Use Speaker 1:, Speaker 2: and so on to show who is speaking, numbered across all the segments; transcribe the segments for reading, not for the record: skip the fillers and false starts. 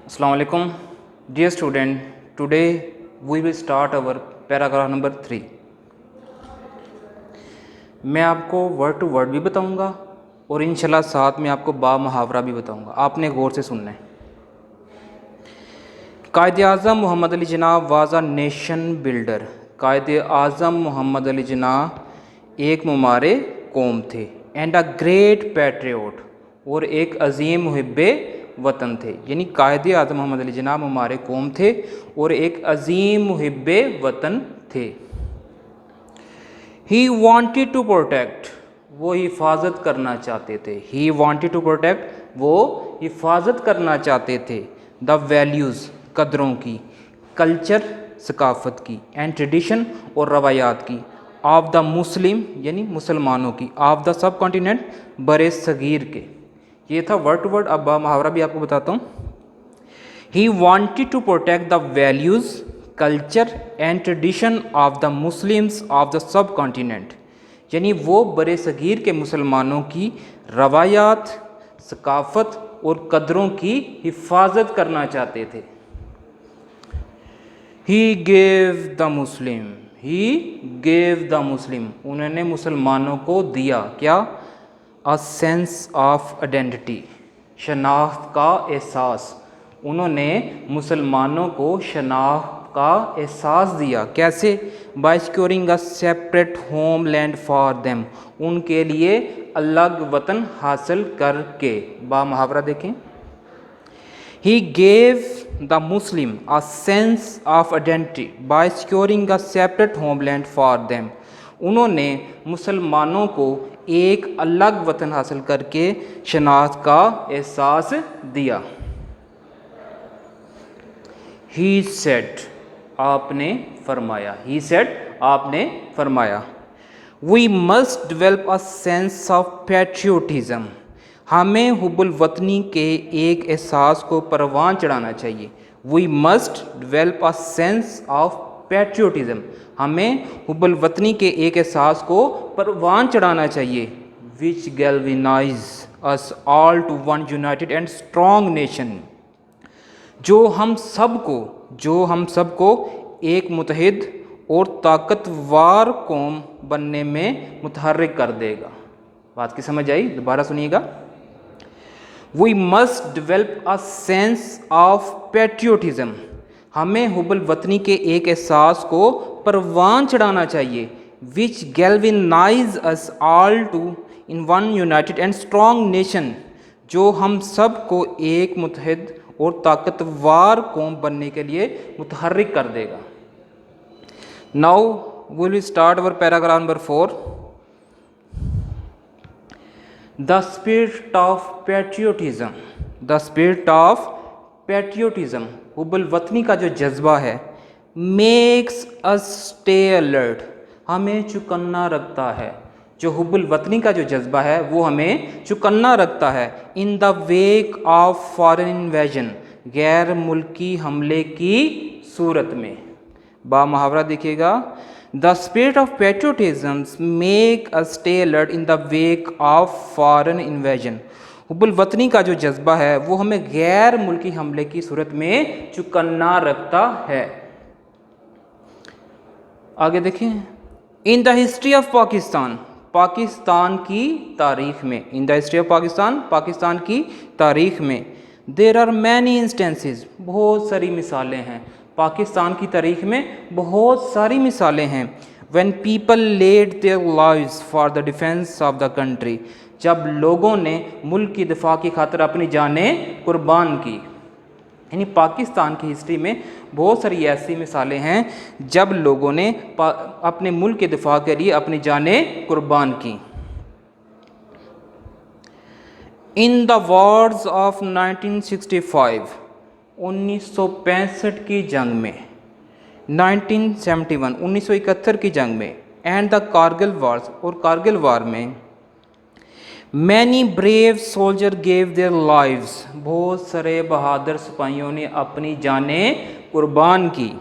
Speaker 1: Assalamu alaikum, dear student. Today we will start our paragraph number 3. मैं आपको word to word भी बताऊंगा और इंशाल्लाह साथ में आपको बा मुहावरा भी बताऊंगा। आपने गौर से सुनना है। कायद आज़म Mohammad Ali Jinnah was a nation builder. कायद आज़म मोहम्मद अली जिन्ना एक मुमारे कौम थे एंड अ ग्रेट पैट्रियोट, और एक अजीम मुहिब्बे वतन थे। यानी कायद आज़म मोहम्मद अली जिन्ना मुमारे कौम थे और एक अजीम मुहिब्बे वतन थे। ही वॉन्टेड टू प्रोटेक्ट, वो हिफाजत करना चाहते थे। ही वॉन्टेड टू प्रोटेक्ट, वो हिफाजत करना चाहते थे। द वैल्यूज़, कदरों की, कल्चर, सकाफ़त की, एंड ट्रेडिशन, और रवायात की, ऑफ द मुस्लिम यानी मुसलमानों की, ऑफ द सब कॉन्टिनेंट बरे सगीर के। ये था वर्ड टू वर्ड। अब मुहावरा भी आपको बताता हूँ। He wanted to protect the values, culture and tradition of the Muslims of the subcontinent, यानी वो बरे सगीर के मुसलमानों की रवायात, सकाफ़त और कदरों की हिफाजत करना चाहते थे। ही gave the Muslim, he gave the मुस्लिम, उन्होंने मुसलमानों को दिया क्या? अ सेंस ऑफ आइडेंटिटी, शनाख्त का एहसास। उन्होंने मुसलमानों को शनाख्त का एहसास दिया। कैसे? By securing a separate homeland for them, उनके लिए अलग वतन हासिल करके। बा मुहावरा देखें। He gave the Muslim a sense of identity by securing a separate homeland for them, उन्होंने मुसलमानों को एक अलग वतन हासिल करके शनाख्त का एहसास दिया। ही सेड, आपने फरमाया। ही सेड, आपने फरमाया। We must develop a sense of patriotism, हमें हुब्बुल वतनी के एक एहसास को परवान चढ़ाना चाहिए। We must develop a sense of patriotism, हमें हुब्बुल वतनी के एक एहसास को परवान चढ़ाना चाहिए। Which galvanize us all to one united and strong nation, जो हम सबको एक मुतहिद और ताकतवर कौम बनने में मुतहर्रिक कर देगा। बात की समझ आई? दोबारा सुनिएगा। We must develop a sense of patriotism, हमें हुब्बुल वतनी के एक एहसास को परवान चढ़ाना चाहिए। विच गैल्वेनाइज अस ऑल टू इन one united and strong nation, जो हम सब को एक मुतहिद और ताकतवर कौम बनने के लिए मुतहर्रिक कर देगा। Now we will start our paragraph number 4। The spirit of patriotism, the spirit of patriotism, हुब्बुल वतनी का जो जज्बा है, मेक्स अस स्टे अलर्ट, हमें चौकन्ना रखता है। जो हुब्बुल वतनी का जो जज्बा है वो हमें चौकन्ना रखता है। In the wake of foreign invasion, गैर मुल्की हमले की सूरत में। बा मुहावरा देखिएगा। The spirit of patriotism make us stay alert in the wake of foreign invasion, हुब्बुल वतनी का जो जज्बा है वो हमें गैर मुल्की हमले की सूरत में चौकन्ना रखता है। आगे देखें। In the history of Pakistan, Pakistan की तारीख में, in the history of Pakistan, Pakistan की तारीख में, देर आर मैनी इंस्टेंसेस, बहुत सारी मिसालें हैं। पाकिस्तान की तारीख में बहुत सारी मिसालें हैं। When people led their lives for the defence of the country, जब लोगों ने मुल्क की दिफा की खातिर अपनी जानें कुर्बान की। यानी पाकिस्तान की हिस्ट्री में बहुत सारी ऐसी मिसालें हैं जब लोगों ने अपने मुल्क के दिफा के लिए अपनी जानें कुर्बान की। इन द वॉर्स ऑफ 1965, 1965 की जंग में, 1971, 1971 की जंग में, एंड द कारगिल वॉर्स, और कारगिल वार में, many brave soldier gave their lives, बहुत सारे बहादुर सिपाहियों ने अपनी जानें कुर्बान की।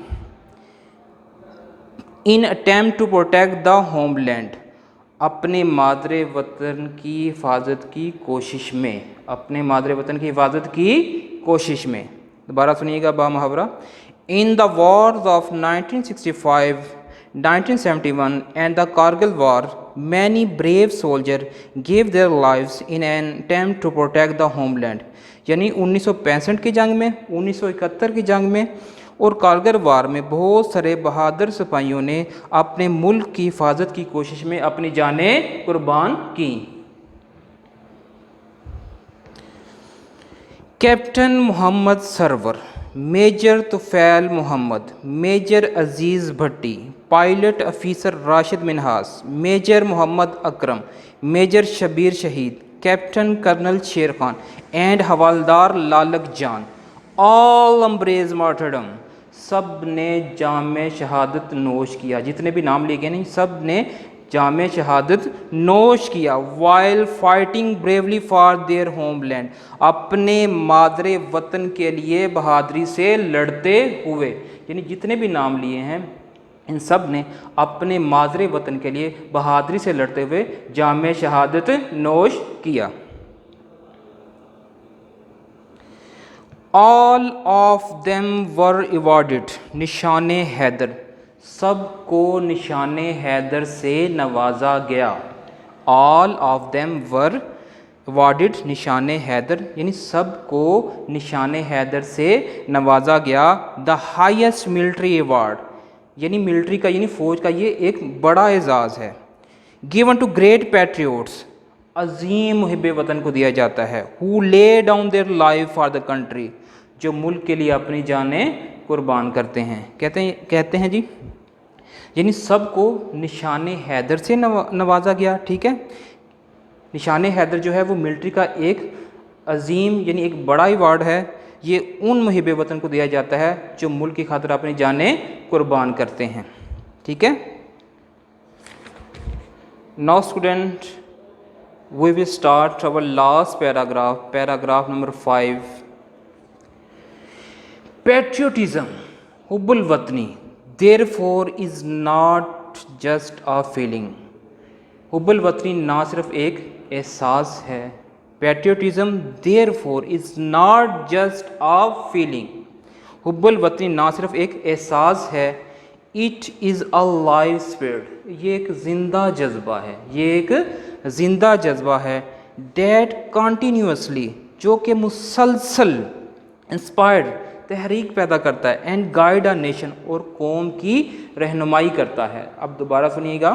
Speaker 1: In attempt to protect the homeland, अपने मादरे वतन की हिफाजत की कोशिश में, अपने मादरे वतन की हिफाजत की कोशिश में। दोबारा सुनिएगा बा मुहावरा। In the Wars of 1965, 1971 and the Kargil war, many brave soldiers gave their lives in an attempt to protect the homeland। यानी 1965 की जंग में, 1971 की जंग में और कारगिल वार में बहुत सारे बहादुर सिपाहियों ने अपने मुल्क की हिफाजत की कोशिश में अपनी जानें कुर्बान की। Captain Mohammad Sarwar, major Tufail Mohammad, major Aziz Bhatti, pilot officer Rashid Minhas, major Mohammad Akram, major Shabbir Shaheed, captain colonel शेर खान एंड हवालदार लालक जान, ऑल अम्ब्रेज मार्टरडम, सब ने जामे शहादत नोश किया। जितने भी नाम लिए गए नहीं, सब ने जामे शहादत नोश किया। While fighting bravely for their homeland, अपने मादरे वतन के लिए बहादुरी से लड़ते हुए। यानी जितने भी नाम लिए हैं इन सब ने अपने मादरे वतन के लिए बहादुरी से लड़ते हुए जामे शहादत नोश किया। All of them were awarded, निशाने हैदर, सबको निशाने हैदर से नवाजा गया। All of them were awarded निशाने हैदर, यानी सबको निशाने हैदर से नवाजा गया। द हाईएस्ट मिलिट्री अवार्ड, यानी मिलिट्री का यानी फ़ौज का ये एक बड़ा एजाज़ है। गिवन टू ग्रेट पैट्रियोट्स, अजीम मुहिब वतन को दिया जाता है। Who lay down their life for the country, जो मुल्क के लिए अपनी जानें कुर्बान करते हैं। कहते हैं जी, यानी सबको निशाने हैदर से नवाजा गया। ठीक है, निशाने हैदर जो है वो मिलिट्री का एक अजीम यानी एक बड़ा अवार्ड है। ये उन मुहिब वतन को दिया जाता है जो मुल्क की खातिर अपनी जानें कुर्बान करते हैं। ठीक है, now student we will start our last paragraph, paragraph number 5। Patriotism, हुब्बुल वतनी, therefore is not just a feeling. हुब्बुल वतनी ना सिर्फ एक एहसास है। Patriotism therefore is not just a feeling. हुब्बुल वतनी ना सिर्फ एक एहसास है, it is a live spirit, ये एक ज़िंदा जज्बा है। ये एक ज़िंदा जज्बा है। डेट कंटिन्यूसली, जो कि मुसलसल इंस्पायर्ड तहरीक पैदा करता है। एंड गाइड अ नेशन, और कौम की रहनुमाई करता है। अब दोबारा सुनिएगा।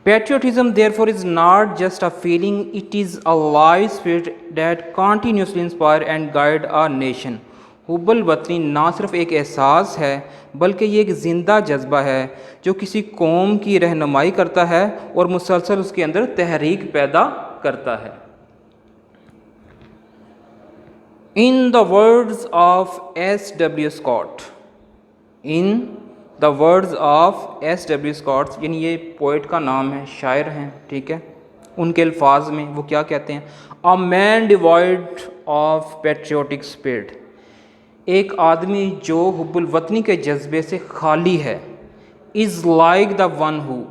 Speaker 1: Patriotism therefore is not just a feeling, it is a live spirit that continuously inspire and guide a nation. हुब्बुल वतनी ना सिर्फ एक एहसास है बल्कि ये एक ज़िंदा जज्बा है जो किसी कौम की रहनुमाई करता है और मुसलसल उसके अंदर तहरीक पैदा करता है। In the words of S.W. Scott, in the words of S.W. Scott, यानी ये पोइट का नाम है, शायर हैं। ठीक है, उनके अल्फाज में वो क्या कहते हैं? A man devoid of patriotic spirit, एक आदमी जो हुब्बुल वतनी के जज्बे से खाली है। Is like the one who,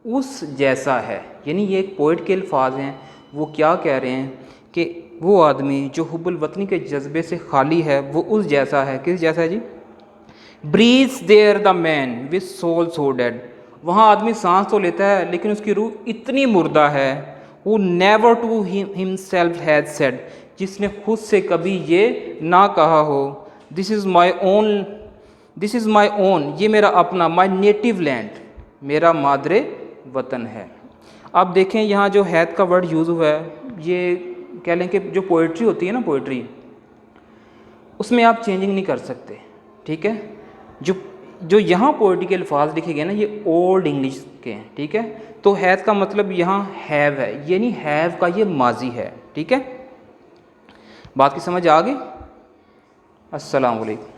Speaker 1: उस जैसा है। यानी ये एक पोइट के अल्फाज हैं। वो क्या कह रहे हैं कि वो आदमी जो हुब्बुल वतनी के जज्बे से खाली है वो उस जैसा है। किस जैसा है जी? Breathes there the man with soul so dead, वहाँ आदमी सांस तो लेता है लेकिन उसकी रूह इतनी मुर्दा है। वो never to himself has said, जिसने खुद से कभी ये ना कहा हो, this is my own, this is my own, ये मेरा अपना, माई नेटिव लैंड, मेरा मादरे वतन है। अब देखें यहाँ जो हैद का वर्ड यूज़ हुआ है, ये कह लें कि जो पोइट्री होती है ना, पोइट्री, उसमें आप चेंजिंग नहीं कर सकते। ठीक है, जो यहाँ पोइट्री के अल्फाज लिखे गए ना, ये ओल्ड इंग्लिश के हैं। ठीक है, तो हैद का मतलब यहाँ हैव है, यानी हैव का ये माजी है। ठीक है, बात की समझ आ गई? अस्सलाम वालेकुम।